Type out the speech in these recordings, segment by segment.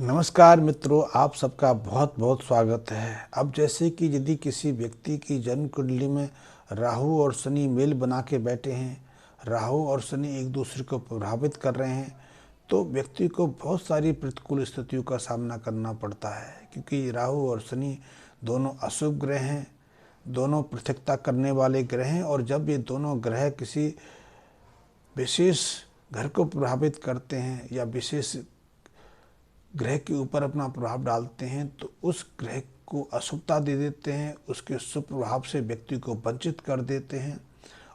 नमस्कार मित्रों, आप सबका बहुत बहुत स्वागत है। अब जैसे कि यदि किसी व्यक्ति की जन्म कुंडली में राहु और शनि मेल बना के बैठे हैं, राहु और शनि एक दूसरे को प्रभावित कर रहे हैं, तो व्यक्ति को बहुत सारी प्रतिकूल स्थितियों का सामना करना पड़ता है। क्योंकि राहु और शनि दोनों अशुभ ग्रह हैं, दोनों पृथकता करने वाले ग्रह हैं, और जब ये दोनों ग्रह किसी विशेष घर को प्रभावित करते हैं या विशेष ग्रह के ऊपर अपना प्रभाव डालते हैं, तो उस ग्रह को अशुभता दे देते हैं, उसके शुभ प्रभाव से व्यक्ति को वंचित कर देते हैं।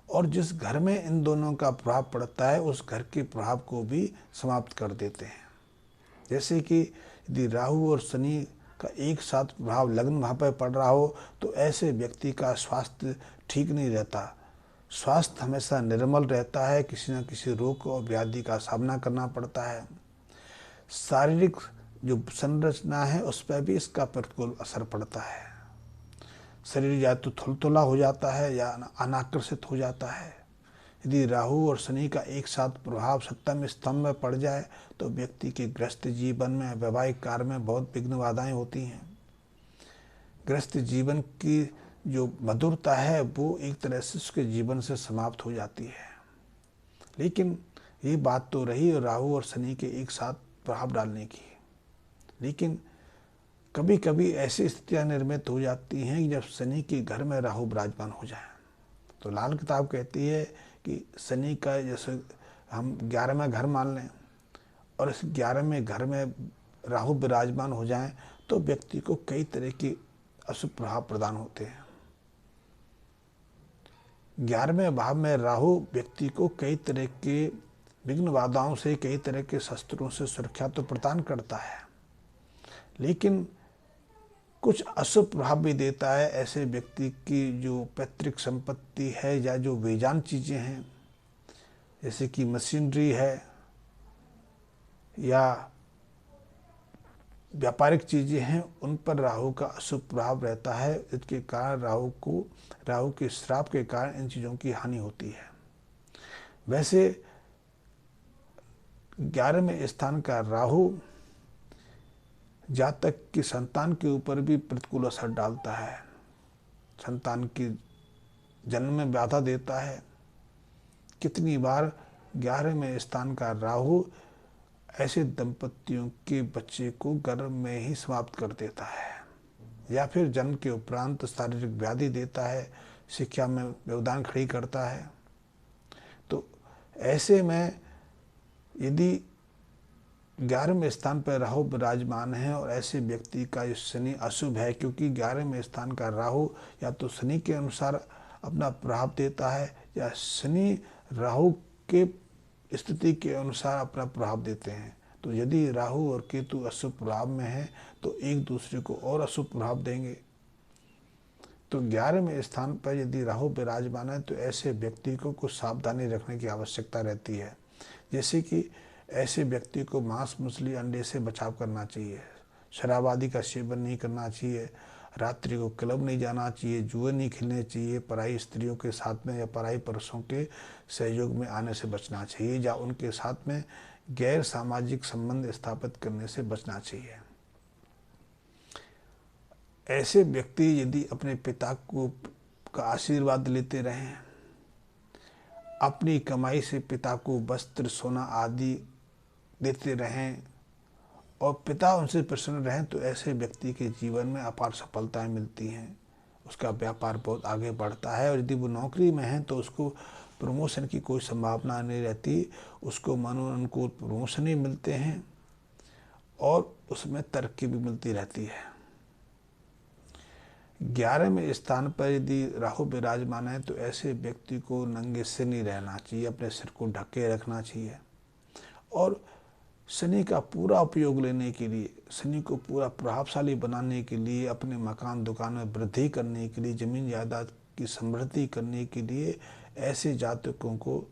और जिस घर में इन दोनों का प्रभाव पड़ता है, उस घर के प्रभाव को भी समाप्त कर देते हैं। जैसे कि यदि राहु और शनि का एक साथ प्रभाव लग्न भाव पर पड़ रहा हो, तो ऐसे व्यक्ति का स्वास्थ्य ठीक नहीं रहता। स्वास्थ्य हमेशा निर्मल रहता है, किसी न किसी रोग और व्याधि का सामना करना पड़ता है। शारीरिक जो संरचना है उस पर भी इसका प्रतिकूल असर पड़ता है। शरीर या तो थुलथुला हो जाता है या अनाकर्षित हो जाता है। यदि राहु और शनि का एक साथ प्रभाव सप्तम स्तंभ में पड़ जाए, तो व्यक्ति के गृहस्थ जीवन में, वैवाहिक कार्य में बहुत विघ्न बाधाएं होती हैं। गृहस्थ जीवन की जो मधुरता है वो एक तरह से उसके जीवन से समाप्त हो जाती है। लेकिन ये बात तो रही राहु और शनि के एक साथ प्रभाव डालने की। लेकिन कभी कभी ऐसी स्थितियां निर्मित हो जाती हैं कि जब शनि के घर में राहु विराजमान हो जाए, तो लाल किताब कहती है कि शनि का जैसे हम 11वें घर मान लें और इस 11वें घर में राहु विराजमान हो जाएं, तो व्यक्ति को कई तरह के अशुभ प्रभाव प्रदान होते हैं। 11वें भाव में राहु व्यक्ति को कई तरह के विघ्न बाधाओं से, कई तरह के शस्त्रों से सुरक्षा तो प्रदान करता है, लेकिन कुछ अशुभ प्रभाव भी देता है। ऐसे व्यक्ति की जो पैतृक संपत्ति है या जो बेजान चीज़ें हैं, जैसे कि मशीनरी है या व्यापारिक चीज़ें हैं, उन पर राहु का अशुभ प्रभाव रहता है। इसके कारण राहु के श्राप के कारण इन चीज़ों की हानि होती है। वैसे 11वें स्थान का राहु जातक की संतान के ऊपर भी प्रतिकूल असर डालता है, संतान की जन्म में बाधा देता है। कितनी बार 11वें स्थान का राहु ऐसे दंपतियों के बच्चे को गर्भ में ही समाप्त कर देता है, या फिर जन्म के उपरांत शारीरिक व्याधि देता है, शिक्षा में व्यवधान खड़ी करता है। तो ऐसे में यदि 11वें स्थान पर राहु विराजमान है और ऐसे व्यक्ति का शनि अशुभ है, क्योंकि 11वें स्थान का राहु या तो शनि के अनुसार अपना प्रभाव देता है या शनि राहु के स्थिति के अनुसार अपना प्रभाव देते हैं। तो यदि राहु और केतु अशुभ प्रभाव में है तो एक दूसरे को और अशुभ प्रभाव देंगे। तो 11वें स्थान पर यदि राहु विराजमान है तो ऐसे व्यक्ति को कुछ सावधानी रखने की आवश्यकता रहती है। जैसे कि ऐसे व्यक्ति को मांस, मछली, अंडे से बचाव करना चाहिए, शराब आदि का सेवन नहीं करना चाहिए, रात्रि को क्लब नहीं जाना चाहिए, जुए नहीं खेलने चाहिए, पराई स्त्रियों के साथ में या पराई पुरुषों के सहयोग में आने से बचना चाहिए, या उनके साथ में गैर सामाजिक संबंध स्थापित करने से बचना चाहिए। ऐसे व्यक्ति यदि अपने पिता का आशीर्वाद लेते रहें, अपनी कमाई से पिता को वस्त्र, सोना आदि देते रहें और पिता उनसे प्रसन्न रहें, तो ऐसे व्यक्ति के जीवन में अपार सफलताएं मिलती हैं। उसका व्यापार बहुत आगे बढ़ता है, और यदि वो नौकरी में है तो उसको प्रमोशन की कोई संभावना नहीं रहती, उसको मनोनुकूल प्रमोशन ही मिलते हैं और उसमें तरक्की भी मिलती रहती है। 11वें स्थान पर यदि राहु विराजमान है तो ऐसे व्यक्ति को नंगे सिर नहीं रहना चाहिए, अपने सिर को ढके रखना चाहिए। और शनि का पूरा उपयोग लेने के लिए, शनि को पूरा प्रभावशाली बनाने के लिए, अपने मकान दुकान में वृद्धि करने के लिए, जमीन जायदाद की समृद्धि करने के लिए ऐसे जातकों को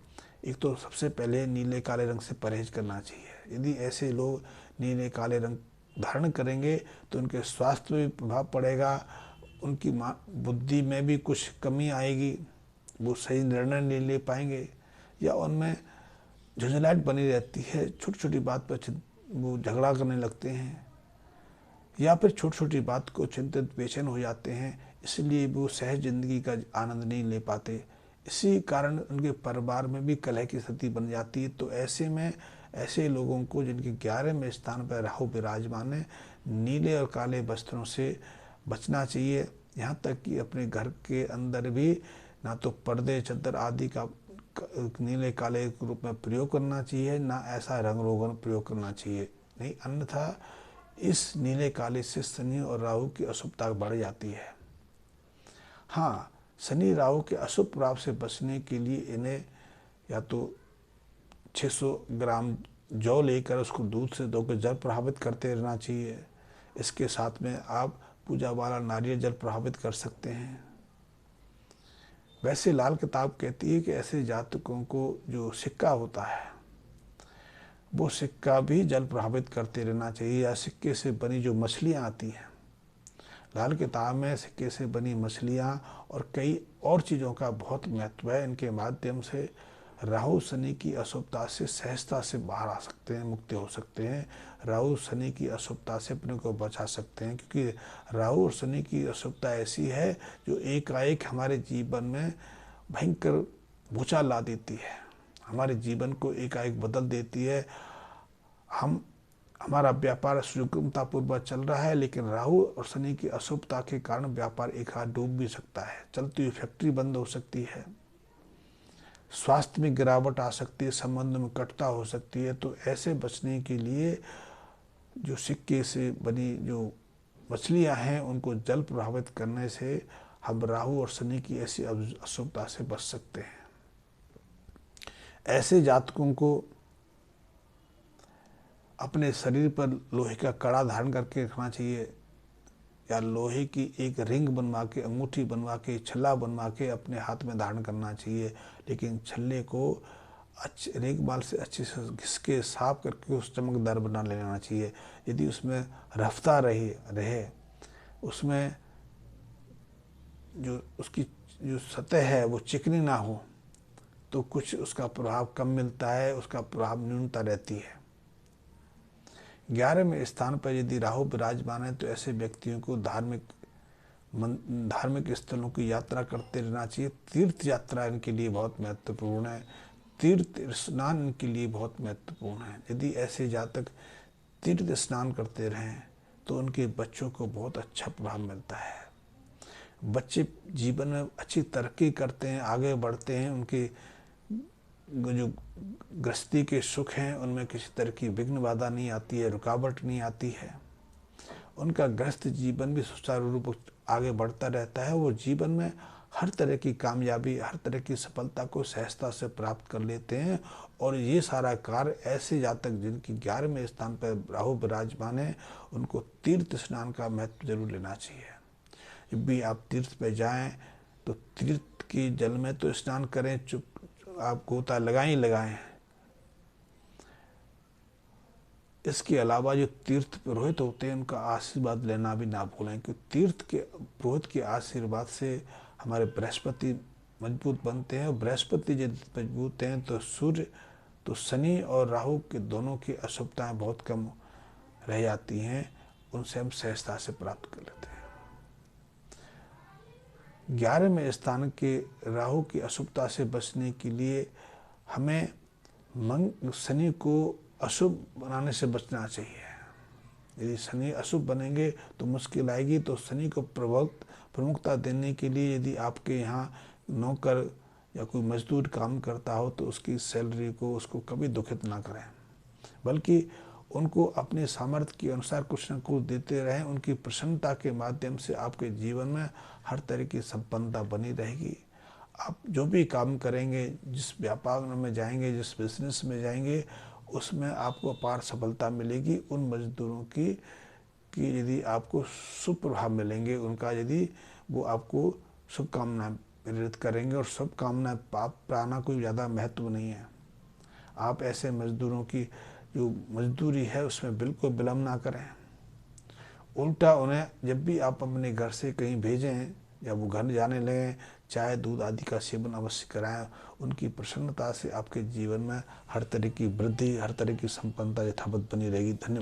एक तो सबसे पहले नीले काले रंग से परहेज करना चाहिए। यदि ऐसे लोग नीले काले रंग धारण करेंगे तो उनके स्वास्थ्य में भी प्रभाव पड़ेगा, उनकी बुद्धि में भी कुछ कमी आएगी, वो सही निर्णय नहीं ले पाएंगे या उनमें झुंझलाहट बनी रहती है, छोटी छोटी बात पर वो झगड़ा करने लगते हैं, या फिर छोटी छोटी बात को चिंतित बेचैन हो जाते हैं, इसलिए वो सहज जिंदगी का आनंद नहीं ले पाते। इसी कारण उनके परिवार में भी कलह की स्थिति बन जाती है। तो ऐसे में ऐसे लोगों को जिनके 11वें स्थान पर राहु विराजमान है, नीले और काले वस्त्रों से बचना चाहिए। यहाँ तक कि अपने घर के अंदर भी ना तो पर्दे चादर आदि का नीले काले के रूप में प्रयोग करना चाहिए, ना ऐसा रंग रोगन प्रयोग करना चाहिए, नहीं अन्यथा इस नीले काले से शनि और राहु की अशुभता बढ़ जाती है। हाँ, शनि राहु के अशुभ प्रभाव से बचने के लिए इन्हें या तो 600 ग्राम जौ लेकर उसको दूध से धोकर जल प्रभावित करते रहना चाहिए। इसके साथ में आप पूजा वाला नारियल जल प्रभावित कर सकते हैं। वैसे लाल किताब कहती है कि ऐसे जातकों को जो सिक्का होता है वो सिक्का भी जल प्रभावित करते रहना चाहिए, या सिक्के से बनी जो मछलियाँ आती हैं, लाल किताब में सिक्के से बनी मछलियाँ और कई और चीज़ों का बहुत महत्व है। इनके माध्यम से राहु शनि की अशुभता से सहजता से बाहर आ सकते हैं, मुक्त हो सकते हैं। राहु शनि की अशुभता से अपने को बचा सकते हैं, क्योंकि राहु और शनि की अशुभता ऐसी है जो एकाएक हमारे जीवन में भयंकर भूचाल ला देती है, हमारे जीवन को एकाएक बदल देती है। हमारा व्यापार सुगमतापूर्वक चल रहा है, लेकिन राहु और शनि की अशुभता के कारण व्यापार एक हाथ डूब भी सकता है, चलती हुई फैक्ट्री बंद हो सकती है, स्वास्थ्य में गिरावट आ सकती है, संबंध में कटता हो सकती है। तो ऐसे बचने के लिए जो सिक्के से बनी जो मछलियां हैं उनको जल प्रभावित करने से हम राहु और शनि की ऐसी अशुभता से बच सकते हैं। ऐसे जातकों को अपने शरीर पर लोहे का कड़ा धारण करके रखना चाहिए, या लोहे की एक रिंग बनवा के, अंगूठी बनवा के, छल्ला बनवा के अपने हाथ में धारण करना चाहिए। लेकिन छल्ले को अच्छे रेगमाल से अच्छे से घिस के साफ करके उस चमकदार बना लेना चाहिए। यदि उसमें रफ्ता रहे उसमें जो उसकी जो सतह है वो चिकनी ना हो तो कुछ उसका प्रभाव कम मिलता है, उसका प्रभाव न्यूनता रहती है। 11वें स्थान पर यदि राहु विराजमान है तो ऐसे व्यक्तियों को धार्मिक स्थलों की यात्रा करते रहना चाहिए। तीर्थ यात्रा इनके लिए बहुत महत्वपूर्ण है, तीर्थ स्नान इनके लिए बहुत महत्वपूर्ण है। यदि ऐसे जातक तीर्थ स्नान करते रहें तो उनके बच्चों को बहुत अच्छा प्रभाव मिलता है। बच्चे जीवन में अच्छी तरक्की करते हैं, आगे बढ़ते हैं, उनके जो गृहस्थी के सुख हैं उनमें किसी तरह की विघ्न बाधा नहीं आती है, रुकावट नहीं आती है। उनका गृहस्थ जीवन भी सुचारू रूप आगे बढ़ता रहता है। वो जीवन में हर तरह की कामयाबी, हर तरह की सफलता को सहजता से प्राप्त कर लेते हैं। और ये सारा कार्य ऐसे जातक जिनकी 11वें स्थान पर राहु विराजमान है उनको तीर्थ स्नान का महत्व जरूर लेना चाहिए। जब भी आप तीर्थ पे जाएं तो तीर्थ के जल में तो स्नान करें, आप गोता लगाएं। इसके अलावा जो तीर्थ पुरोहित होते हैं उनका आशीर्वाद लेना भी ना भूलें, क्योंकि तीर्थ के पुरोहित के आशीर्वाद से हमारे बृहस्पति मजबूत बनते हैं, और बृहस्पति जब मजबूत हैं तो सूर्य तो शनि और राहु के दोनों की अशुभताएं बहुत कम रह जाती हैं, उनसे हम सहजता से प्राप्त कर लेते हैं। 11वें स्थान के राहु की अशुभता से बचने के लिए हमें शनि को अशुभ बनाने से बचना चाहिए। यदि शनि अशुभ बनेंगे तो मुश्किल आएगी। तो शनि को प्रमुखता देने के लिए यदि आपके यहाँ नौकर या कोई मजदूर काम करता हो तो उसकी सैलरी को उसको कभी दुखित ना करें, बल्कि उनको अपने सामर्थ्य के अनुसार कुछ न कुछ देते रहें। उनकी प्रसन्नता के माध्यम से आपके जीवन में हर तरह की संपन्नता बनी रहेगी। आप जो भी काम करेंगे, जिस व्यापार में जाएंगे, जिस बिजनेस में जाएंगे, उसमें आपको अपार सफलता मिलेगी। उन मजदूरों की यदि आपको शुभ प्रभाव मिलेंगे, उनका यदि वो आपको शुभकामनाएं प्रेरित करेंगे, और शुभकामनाएं पाना कोई ज़्यादा महत्व नहीं है। आप ऐसे मजदूरों की जो मजदूरी है उसमें बिल्कुल विलम्ब ना करें। उल्टा उन्हें जब भी आप अपने घर से कहीं भेजें या वो घर जाने लगें, चाय दूध आदि का सेवन अवश्य कराएं। उनकी प्रसन्नता से आपके जीवन में हर तरह की वृद्धि, हर तरह की संपन्नता यथावत बनी रहेगी। धन्यवाद।